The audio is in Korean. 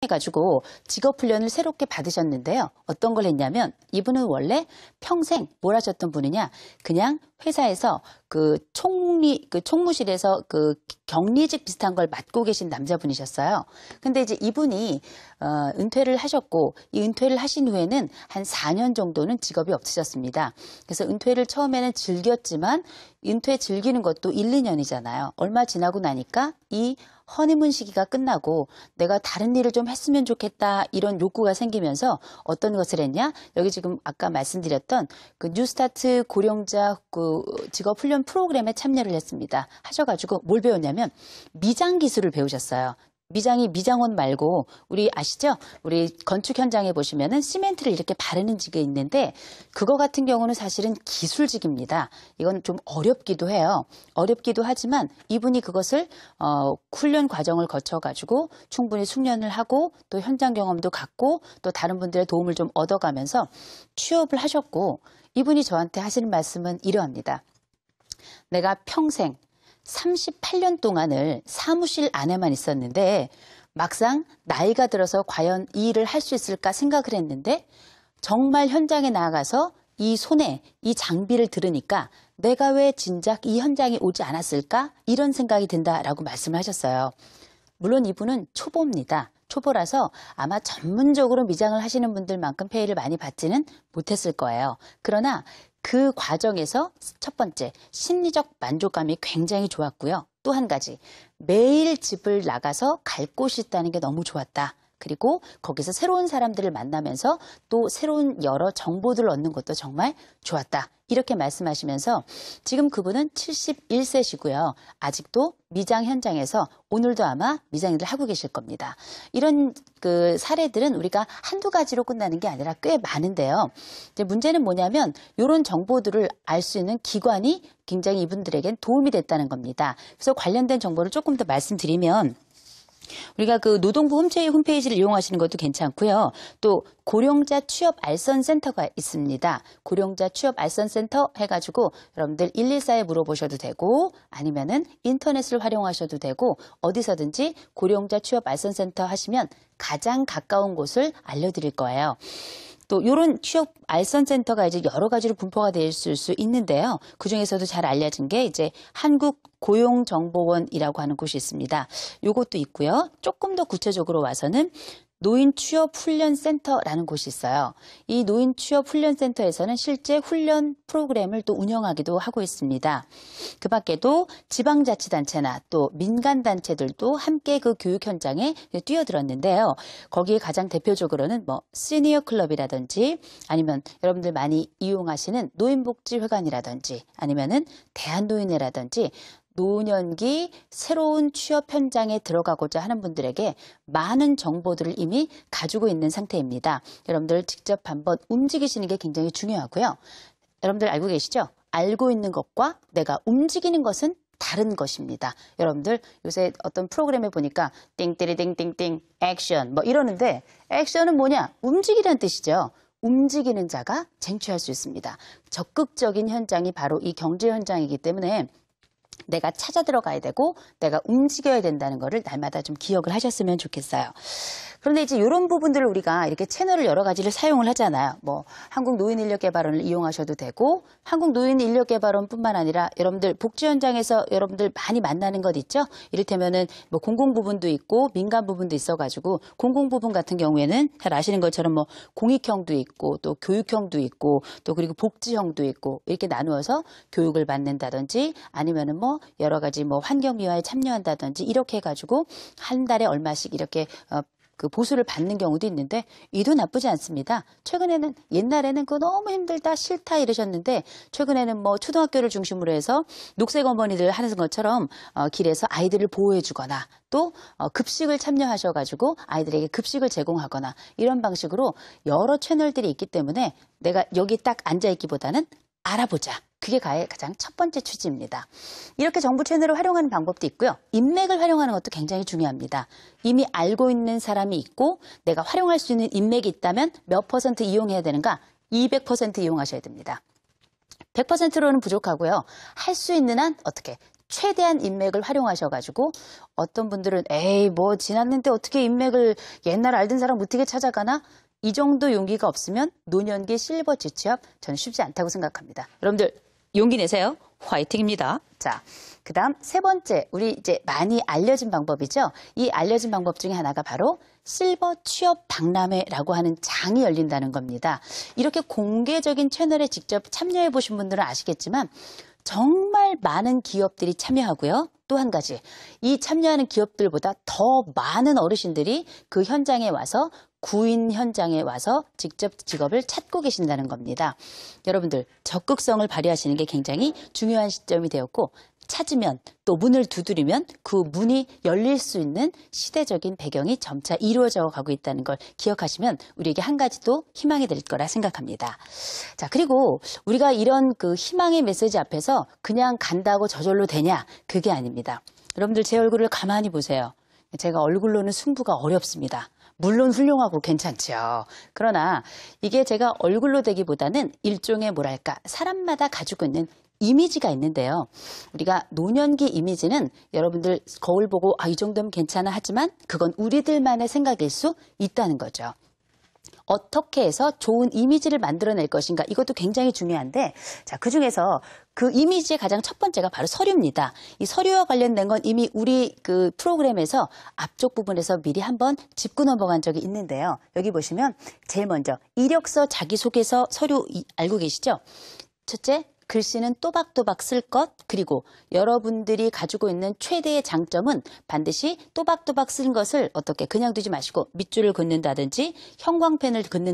해가지고 직업훈련을 새롭게 받으셨는데요. 어떤 걸 했냐면 이분은 원래 평생 뭘 하셨던 분이냐, 그냥 회사에서 그 총무실에서 그 격리직 비슷한 걸 맡고 계신 남자분이셨어요. 근데 이제 이분이 은퇴를 하셨고, 이 은퇴를 하신 후에는 한 4년 정도는 직업이 없으셨습니다. 그래서 은퇴를 처음에는 즐겼지만 은퇴 즐기는 것도 1, 2년이잖아요. 얼마 지나고 나니까 이 허니문 시기가 끝나고 내가 다른 일을 좀 했으면 좋겠다, 이런 욕구가 생기면서 어떤 것을 했냐? 여기 지금 아까 말씀드렸던 그 뉴스타트 고령자 그 직업훈련 프로그램에 참여를 했습니다. 하셔가지고 뭘 배웠냐면 미장 기술을 배우셨어요. 미장이 미장원 말고 우리 아시죠? 우리 건축 현장에 보시면은 시멘트를 이렇게 바르는 직이 있는데 그거 같은 경우는 사실은 기술직입니다. 이건 좀 어렵기도 해요. 어렵기도 하지만 이분이 그것을 훈련 과정을 거쳐가지고 충분히 숙련을 하고 또 현장 경험도 갖고 또 다른 분들의 도움을 좀 얻어가면서 취업을 하셨고, 이분이 저한테 하시는 말씀은 이러합니다. 내가 평생 38년 동안을 사무실 안에만 있었는데 막상 나이가 들어서 과연 이 일을 할 수 있을까 생각을 했는데 정말 현장에 나가서 이 손에 이 장비를 들으니까 내가 왜 진작 이 현장에 오지 않았을까? 이런 생각이 든다라고 말씀을 하셨어요. 물론 이분은 초보입니다. 초보라서 아마 전문적으로 미장을 하시는 분들만큼 페이를 많이 받지는 못했을 거예요. 그러나 그 과정에서 첫 번째, 심리적 만족감이 굉장히 좋았고요. 또 한 가지, 매일 집을 나가서 갈 곳이 있다는 게 너무 좋았다. 그리고 거기서 새로운 사람들을 만나면서 또 새로운 여러 정보들을 얻는 것도 정말 좋았다. 이렇게 말씀하시면서 지금 그분은 71세시고요. 아직도 미장 현장에서 오늘도 아마 미장 일을 하고 계실 겁니다. 이런 그 사례들은 우리가 한두 가지로 끝나는 게 아니라 꽤 많은데요. 이제 문제는 뭐냐면 이런 정보들을 알 수 있는 기관이 굉장히 이분들에겐 도움이 됐다는 겁니다. 그래서 관련된 정보를 조금 더 말씀드리면 우리가 그 노동부 홈페이지를 이용하시는 것도 괜찮고요. 또 고령자 취업 알선 센터가 있습니다. 고령자 취업 알선 센터 해가지고 여러분들 114에 물어보셔도 되고 아니면은 인터넷을 활용하셔도 되고 어디서든지 고령자 취업 알선 센터 하시면 가장 가까운 곳을 알려드릴 거예요. 또 이런 취업 알선 센터가 이제 여러 가지로 분포가 될 수 있는데요. 그 중에서도 잘 알려진 게 이제 한국고용정보원이라고 하는 곳이 있습니다. 이것도 있고요. 조금 더 구체적으로 와서는 노인취업훈련센터라는 곳이 있어요. 이 노인취업훈련센터에서는 실제 훈련 프로그램을 또 운영하기도 하고 있습니다. 그 밖에도 지방자치단체나 또 민간단체들도 함께 그 교육 현장에 뛰어들었는데요. 거기에 가장 대표적으로는 뭐 시니어 클럽이라든지 아니면 여러분들 많이 이용하시는 노인복지회관이라든지 아니면은 대한노인회라든지 노년기 새로운 취업 현장에 들어가고자 하는 분들에게 많은 정보들을 이미 가지고 있는 상태입니다. 여러분들 직접 한번 움직이시는 게 굉장히 중요하고요. 여러분들 알고 계시죠? 알고 있는 것과 내가 움직이는 것은 다른 것입니다. 여러분들 요새 어떤 프로그램에 보니까 띵띠리띵띵띵 액션 뭐 이러는데 액션은 뭐냐? 움직이라는 뜻이죠. 움직이는 자가 쟁취할 수 있습니다. 적극적인 현장이 바로 이 경제 현장이기 때문에 내가 찾아 들어가야 되고 내가 움직여야 된다는 거를 날마다 좀 기억을 하셨으면 좋겠어요. 그런데 이제 이런 부분들을 우리가 이렇게 채널을 여러 가지를 사용을 하잖아요. 뭐 한국노인인력개발원을 이용하셔도 되고 한국노인인력개발원뿐만 아니라 여러분들 복지 현장에서 여러분들 많이 만나는 것 있죠. 이를테면은 뭐 공공 부분도 있고 민간 부분도 있어가지고 공공 부분 같은 경우에는 잘 아시는 것처럼 뭐 공익형도 있고 또 교육형도 있고 또 그리고 복지형도 있고 이렇게 나누어서 교육을 받는다든지 아니면은 뭐 여러 가지 뭐 환경미화에 참여한다든지 이렇게 해가지고 한 달에 얼마씩 이렇게 그 보수를 받는 경우도 있는데 이도 나쁘지 않습니다. 최근에는 옛날에는 그거 너무 힘들다 싫다 이러셨는데 최근에는 뭐 초등학교를 중심으로 해서 녹색 어머니들 하는 것처럼 길에서 아이들을 보호해 주거나 또 급식을 참여하셔가지고 아이들에게 급식을 제공하거나 이런 방식으로 여러 채널들이 있기 때문에 내가 여기 딱 앉아있기보다는 알아보자. 그게 가장 첫 번째 취지입니다. 이렇게 정부 채널을 활용하는 방법도 있고요. 인맥을 활용하는 것도 굉장히 중요합니다. 이미 알고 있는 사람이 있고 내가 활용할 수 있는 인맥이 있다면 몇 퍼센트 이용해야 되는가? 200% 이용하셔야 됩니다. 100%로는 부족하고요. 할 수 있는 한 어떻게 최대한 인맥을 활용하셔가지고 어떤 분들은 에이 뭐 지났는데 어떻게 인맥을 옛날 알던 사람 어떻게 찾아가나? 이 정도 용기가 없으면 노년기 실버치 취업 저는 쉽지 않다고 생각합니다. 여러분들 용기 내세요. 화이팅입니다. 자, 그다음 세 번째 우리 이제 많이 알려진 방법이죠. 이 알려진 방법 중에 하나가 바로 실버 취업 박람회라고 하는 장이 열린다는 겁니다. 이렇게 공개적인 채널에 직접 참여해 보신 분들은 아시겠지만 정말 많은 기업들이 참여하고요. 또 한 가지, 이 참여하는 기업들보다 더 많은 어르신들이 그 현장에 와서 구인 현장에 와서 직접 직업을 찾고 계신다는 겁니다. 여러분들 적극성을 발휘하시는 게 굉장히 중요한 시점이 되었고 찾으면 또 문을 두드리면 그 문이 열릴 수 있는 시대적인 배경이 점차 이루어져 가고 있다는 걸 기억하시면 우리에게 한 가지 또 희망이 될 거라 생각합니다. 자, 그리고 우리가 이런 그 희망의 메시지 앞에서 그냥 간다고 저절로 되냐? 그게 아닙니다. 여러분들 제 얼굴을 가만히 보세요. 제가 얼굴로는 승부가 어렵습니다. 물론 훌륭하고 괜찮죠. 그러나 이게 제가 얼굴로 되기보다는 일종의 뭐랄까 사람마다 가지고 있는 이미지가 있는데요. 우리가 노년기 이미지는 여러분들 거울 보고 이 정도면 괜찮아 하지만 그건 우리들만의 생각일 수 있다는 거죠. 어떻게 해서 좋은 이미지를 만들어낼 것인가 이것도 굉장히 중요한데 자, 그중에서 그 이미지의 가장 첫 번째가 바로 서류입니다. 이 서류와 관련된 건 이미 우리 그 프로그램에서 앞쪽 부분에서 미리 한번 짚고 넘어간 적이 있는데요. 여기 보시면 제일 먼저 이력서 자기소개서 서류 알고 계시죠? 첫째, 글씨는 또박또박 쓸 것, 그리고 여러분들이 가지고 있는 최대의 장점은 반드시 또박또박 쓴 것을 어떻게 그냥 두지 마시고 밑줄을 긋는다든지 형광펜을 긋는다.